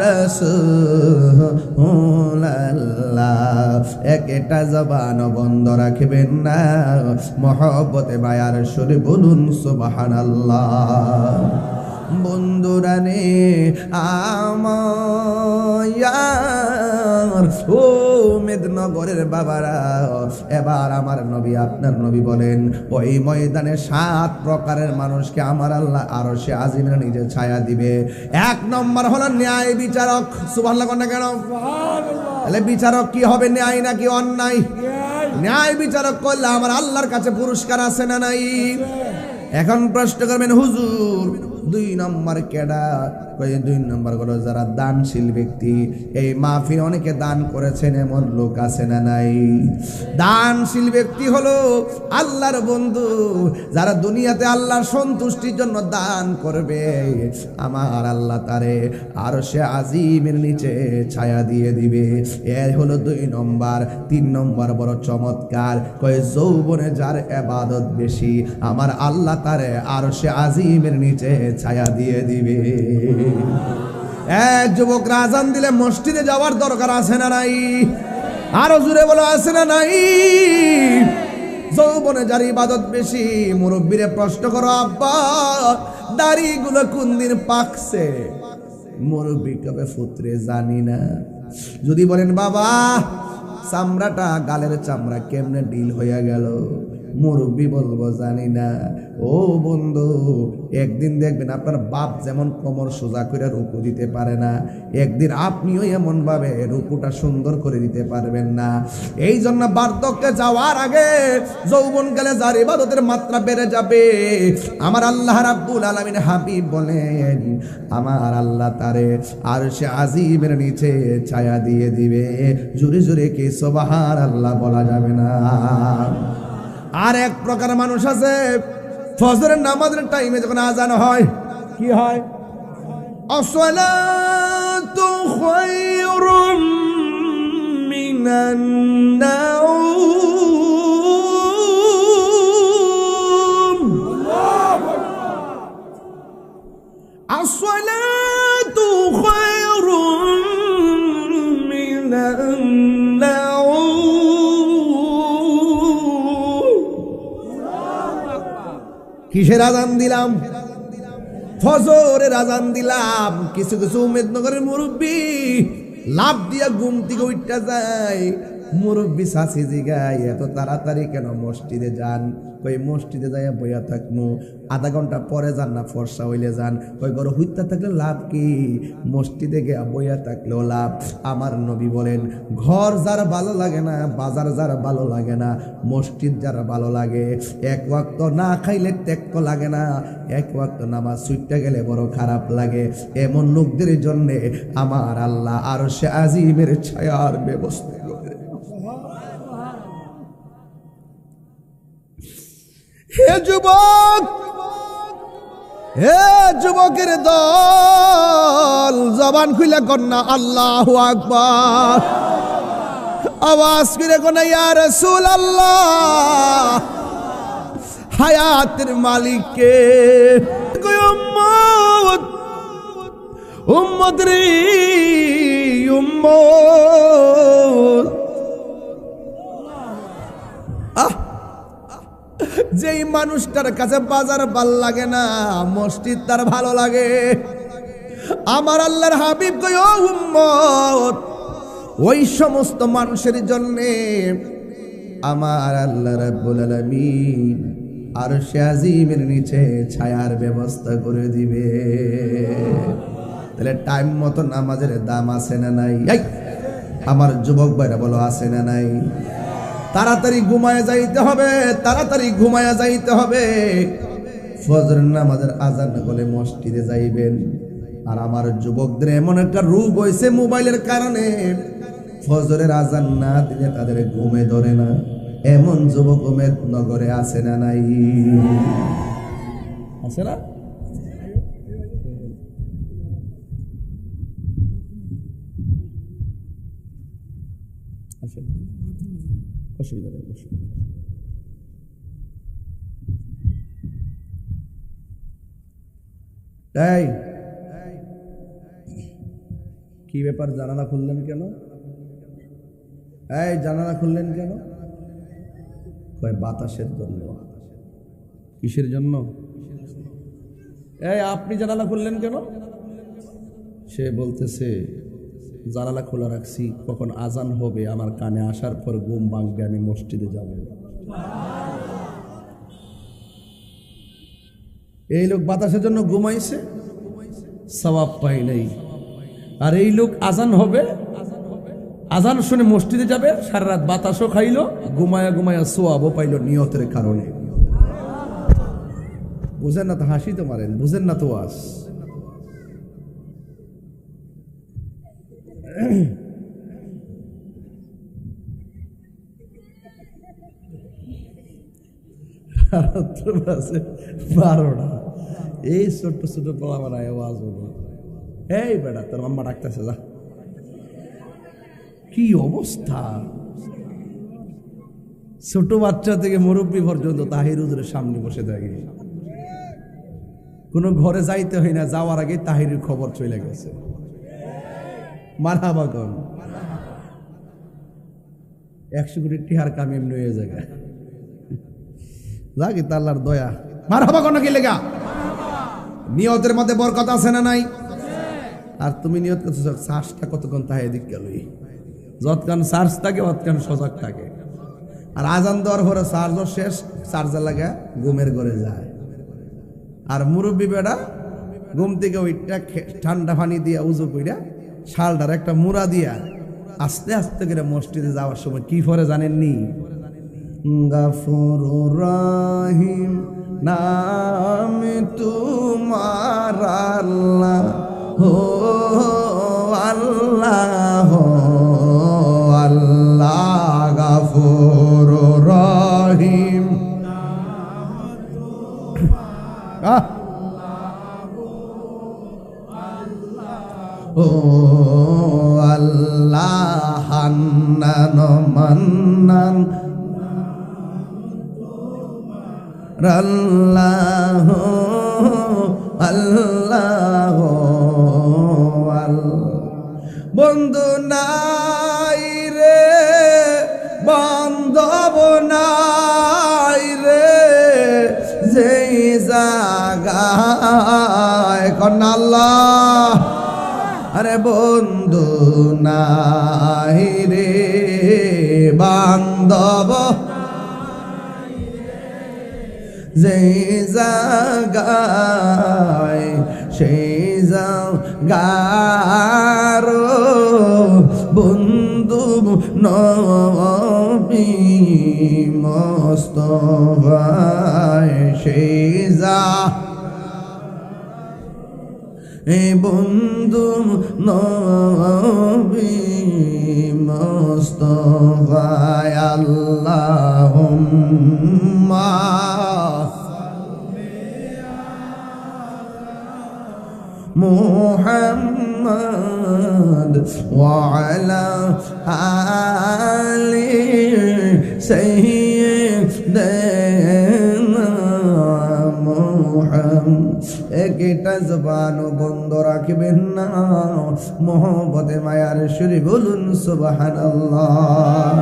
রাসূলুল্লাহ একটা জবান বন্ধ রাখবেন না, মহব্বতে বায়ার সুরে বলুন সুবহানাল্লাহ। বন্ধুরানে আমার ও মেদিনীনগরের বাবারা, এবার আমার নবী আপনার নবী বলেন ওই ময়দানে 7 প্রকারের মানুষকে আমার আল্লাহ আরশে আজিমের নিজে ছায়া দিবে। 1 নম্বর হলো ন্যায় বিচারক। সুবহানাল্লাহ কোনটা কেন? তাহলে বিচারক কি হবে, ন্যায় নাকি অন্যায়? ন্যায় বিচারক করলে আমার আল্লাহর কাছে পুরস্কার আছে না নাই? এখন প্রশ্ন করবেন হুজুর 2 নম্বর কেডা? 2 নম্বর হলো যারা দানশীল ব্যক্তি। এই মাহফিলে অনেকে দান করেছেন, এমন লোক আছে না নাই? দানশীল ব্যক্তি হলো আল্লাহর বন্ধু, যারা দুনিয়াতে আল্লাহর সন্তুষ্টির জন্য দান করবে, আমার আল্লাহ তারে আরশে আজিমের নিচে ছায়া দিয়ে দিবে। এর হলো 2 নম্বর। 3 নম্বর বড় চমৎকার, কয় যৌবনে যার ইবাদত বেশি, আমার আল্লাহ তারে আরশে আজিমের নিচে ছায়া দিয়ে দিবে। যুবকরা আজান দিলে মসজিদে যাওয়ার দরকার আছে না নাই? আরো জোরে বলো, আছে না নাই? যৌবনে যার ইবাদত বেশি, মুরব্বীরে প্রশ্ন করো, আব্বা দাড়িগুলো কোন দিন পাকছে? মুরব্বী কবে ফুতরে জানি না। যদি বলেন বাবা চামড়াটা, গালের চামড়া কেমনে ডিল হইয়া গেল, মুরব্বী বলবো জানি না। ও বন্ধু, একদিন দেখবেন আপনার বাপ যেমন কোমর সোজা করে রুকু দিতে পারে না, একদিন আপনিও এমন ভাবে রুকুটা সুন্দর করে দিতে পারবেন না। এই জন্য বার্ধক্যে যাওয়ার আগে যৌবনকালে যার ইবাদতের মাত্রা বেড়ে যাবে, আমার আল্লাহ রাব্বুল আলামিন হাবিব বলেন আমার আল্লাহ তারে আরশে আজিমের নিচে ছায়া দিয়ে দিবে। জোরে জোরে কি সুবহানাল্লাহ বলা যাবে না? আর এক প্রকার মানুষ আছে, ফজরের নামাজের টাইমে যখন আজান হয়, কি হয়? আসসালাতু খায়রুম মিনান নাওম, আসসালাতু খায়রুম মিনান নাওম। কিসের আজান দিলাম? ফজরের আজান দিলাম। কিছু কিছু মেদিনীনগরের মুরব্বী লাভ দিয়া ঘুম থেকে উঠতে যায়। মুরব্বী শাসি জিগায় এত তাড়াতাড়ি কেন মসজিদে যান? কই মসজিদে যাইয়া বইয়া থাকবো, আধা ঘন্টা পরে যান না ফর্সা হইলে যান। কই ঘরে হইতে থাকলে লাভ কি, মসজিদে গিয়া বইয়া থাকলেও লাভ। আমার নবী বলেন ঘর যার ভালো লাগে না, বাজার যার ভালো লাগে না, মসজিদ যার ভালো লাগে, 1 ওয়াক্ত না খাইলে ত্যাক্ত লাগে না, 1 ওয়াক্ত নামাজ ছুটতে গেলে বড় খারাপ লাগে, এমন লোকদের জন্য আমার আল্লাহ আরশে আজিমের ছায়ার ব্যবস্থা করে। হে যুবক, হে যুবকের দল, জবান খুলে কন্যা আল্লাহু আকবার, আওয়াজ করে কন্যা ইয়া রাসূলুল্লাহ। হায়াতের মালিক কে? উম্মত, উম্মত রে উম্মত। যেই মানুষটার কাছে বাজার ভাল লাগে না, মসজিদ তার ভালো লাগে। আমার আল্লাহর হাবিব কয় ও উম্মত, ওই সমস্ত মানুষের জন্য আমার আল্লাহ রাব্বুল আলামিন আরশে আজিমের নিচে ছায়ার ব্যবস্থা করে দিবে। তাহলে টাইম মতো নামাজের দাম আছে না নাই? আমার যুবক ভাইরা বলো আছে না নাই? তাড়াতাড়ি ঘুমায় যাইতে হবে, তাড়াতাড়ি ঘুমায় যাইতে হবে। ফজরের নামাজের আজান বলে মসজিদে যাইবেন। আর আমার যুবকদের এমন একটা রোগ হয়েছে মোবাইলের কারণে, ফজরের আজান না দিলে তাদের ঘুমে ধরে না। এমন যুবক মেদিনীনগরে আছে না নাই? আছে না? অসুবিধা নেই। তাই কি ব্যাপার, জানালা খুললেন কেন? এই জানালা খুললেন কেন? কয় বাতাসের জন্য। কিসের জন্য? এই আপনি জানালা খুললেন কেন? সে বলতেছে জানালা খোলা রাখছি, কখন আজান হবে আমার কানে আসার পর ঘুম ভাঙবে, আমি মসজিদে যাব। এই লোক বাতাসের জন্য ঘুমাইছে, সওয়াব পাই নাই। আর এই লোক আজান হবে, আজান শুনে মসজিদে যাবে, সারা রাত বাতাসও খাইলো, ঘুমায়া ঘুমায়া সোয়াবও পাইলো নিয়তের কারণে। বুঝেন না তো হাসি তো মারেন, বুঝেন না তো আস। বারোটা এই ছোট্ট ছোট পোলা বানায় আওয়াজ হলো, এই বেটা তোর আম্মা ডাকতেছে যা। কি অবস্থা! ছোট বাচ্চা থেকে মুরব্বী পর্যন্ত তাহির হুজুরের সামনে বসে থাকে। কোনো ঘরে যাইতে হয় না, যাওয়ার আগে তাহিরের খবর চলে গেছে। মারহাবা কোন 100 কোটি টিহার কাম এমনি হয়ে যায় লাগে, তাল্লার দয়া। মারহাবা কোন কি লেগা? নিয়তের মধ্যে বরকত আছে না নাই? আর তুমি নিয়ত করছো শ্বাসটা কতক্ষণ তাহে দিক গেলই, যতক্ষণ চার্জ থাকে অতক্ষণ সজাগ থাকে। আর আজান দেওয়ার পরে চার্জও শেষ, চার্জার লাগা ঘুমের ঘরে যায়। আর মুরব্বী বেড়া ঘুম থেকে ওইটা ঠান্ডা পানি দিয়া উজু কইরা শালটার একটা মুড়া দিয়া আস্তে আস্তে করে মসজিদে যাওয়ার সময় কি করে জানেননি? গাফুরুর রহিম নাম তোমার আল্লাহ হো আল্লাহ আল্লাহ গাফুরুর রহিম। ও আল্লাহ হান্নান মান্নান আল্লাহ আল্লাহ বন্ধু নাই রে, বান্ধব নাই রে, যেই জাগায় কন্যা আল্লাহ। আরে বন্ধু নাই রে, বান্ধব যেই জাগায় সেই জাগার বন্ধু নবী মুস্তাফায় সেই যা এই বন্ধু নবী মুস্তাফায় আল্লাহুম্মা মুহাম্মদ ওয়া আলা আলি সাইয়্যিদিনা মুহাম্মদ। একটা জবান বন্ধ রাখবেন না, মোহব্বতে মায়ার সুরে বলুন সুবহানাল্লাহ।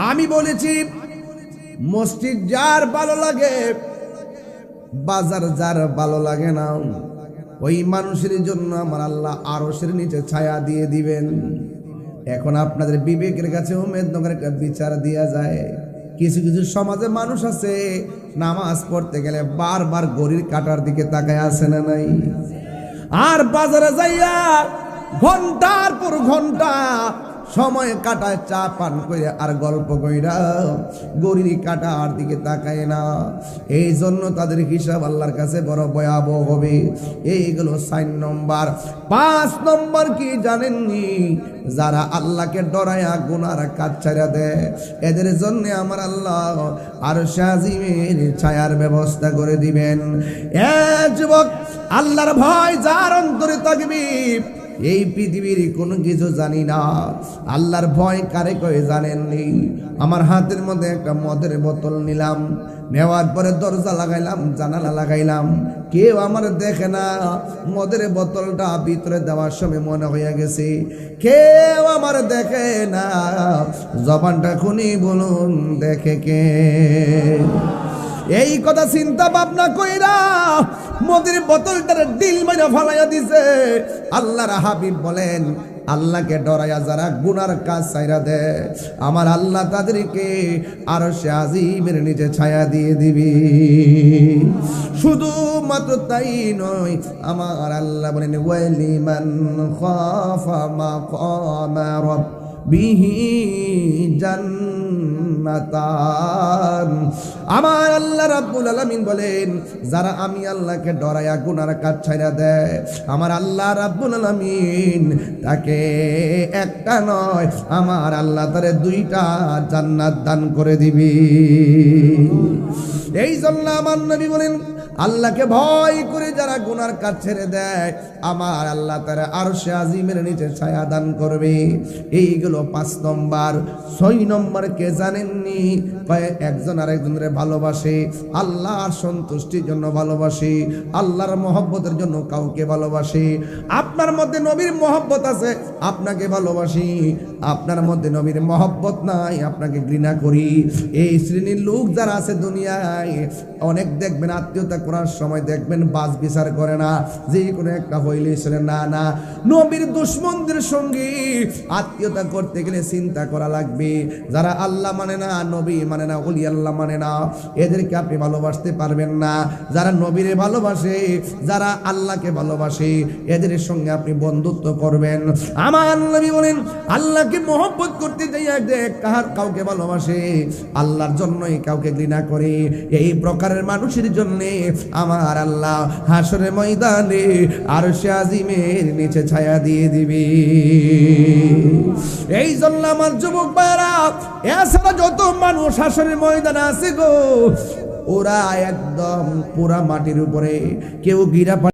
আমি বলেছি মসজিদ যার ভালো লাগে, বাজার যার ভালো লাগে না, ওই মানুষের জন্য আমার আল্লাহ আরশের নিচে ছায়া দিয়ে দিবেন। এখন আপনাদের বিবেকের কাছে উমেদনগর একটা বিচার দেয়া যায়। কিছু কিছু সমাজে মানুষ আছে নামাজ পড়তে গেলে বারবার ঘড়ির কাঁটার দিকে তাকায় আসে না নাই? আর বাজারে যাইয়া ঘন্টার পর ঘন্টা সময় কাটায়, চা পান করে আর গল্প কইরা ঘড়ির কাঁটার দিকে তাকায় না। এই জন্য তাদের হিসাব আল্লাহর কাছে বড় ভয়াবহ হবে। এইগুলো 4 নম্বর। 5 নম্বর কি জানেননি? যারা আল্লাহকে ডরায়া গুনার কাজ ছাড়া দেয়, এদের জন্য আমার আল্লাহ আরশে আজিমের ছায়ার ব্যবস্থা করে দিবেন। যুবক, আল্লাহর ভয় যার অন্তরে থাকবে, এই পৃথিবীর কোনো কিছু জানি না। আল্লাহর ভয় কারে কয়ে জানেননি? আমার হাতের মধ্যে একটা মদের বোতল নিলাম, নেওয়ার পরে দরজা লাগাইলাম, জানালা লাগাইলাম, কেউ আমার দেখে না। মদের বোতলটা ভিতরে দেওয়ার সময় মনে হইয়া গেছে কেউ আমার দেখে না। জবানটা খুনি বলুন, দেখে কে? এই কথা চিন্তা ভাবনা কইরা মদের বোতলটার ডিল মাইরা ফালাইয়া দিছে। আল্লাহর হাবিব বলেন, আল্লাহকে ডরাইয়া যারা গুনার কাজ ছাইরা দেয়, আমার আল্লাহ তাদেরকে আরশে আজিমের নিচে ছায়া দিয়ে দিবি। শুধু মাত্র তাই নয়, আমার আল্লাহ বলেন, ওয়ালিমান খাফা মাকামা রাব্বিহি জান্নাতান। আমার আল্লাহ রাব্বুল আলামিন বলেন, যারা আমি আল্লাহকে ডরাইয়া গুনার কাজ ছাইরা দেয়, আমার আল্লাহ রাব্বুল আলামিন তাকে একটা নয়, আমার আল্লাহ তারে দুইটা জান্নাত দান করে দিবি। এই জন্য আমার নবী বলেন, আল্লাহকে ভয় করে যারা গুনার কাজ ছেড়ে দেয়, আমার আল্লাহ তারা আরশে আজিমের নিচে ছায়া দান করবে। এইগুলো 5 নম্বর। 6 নম্বর কে জানেননি? একজন আরেকজনের ভালোবাসে, আল্লাহর সন্তুষ্টির জন্য ভালোবাসে, আল্লাহর মহব্বতের জন্য কাউকে ভালোবাসে। আপনার মধ্যে নবীর মহব্বত আছে, আপনাকে ভালোবাসি। আপনার মধ্যে নবীর মহব্বত নাই, আপনাকে ঘৃণা করি। এই শ্রেণীর লোক যারা আছে দুনিয়ায়, অনেক দেখবেন আত্মীয়তা করার সময় দেখবেন বাস বিচার করে না, যে কোনো একটা হইলে ছেলে না না। নবীর দুশমনদের সঙ্গে আত্মীয়তা করতে গেলে চিন্তা করা লাগবে। যারা আল্লাহ মানে না, নবী মানে না, ওলি আল্লাহ মানে না, এদেরকে আপনি ভালোবাসতে পারবেন না। যারা নবীরে ভালোবাসে, যারা আল্লাহকে ভালোবাসে, এদের সঙ্গে আপনি বন্ধুত্ব করবেন। আমার নবী বলেন, আল্লাহকে মহব্বত করতে যাইয়া দেখ কাউকে ভালোবাসে, আল্লাহর জন্যই কাউকে ঘৃণা করে, এই প্রকারের মানুষের জন্য আমার আল্লাহ হাসরের ময়দানে আরশে আজিমের নিচে ছায়া দিয়ে দিবে। এই জন্য আমার যুবক ভাইরা, এছাড়া যত মানুষ হাসরের ময়দানে আছে গো, ওরা একদম পুরা মাটির উপরে, কেউ গিরা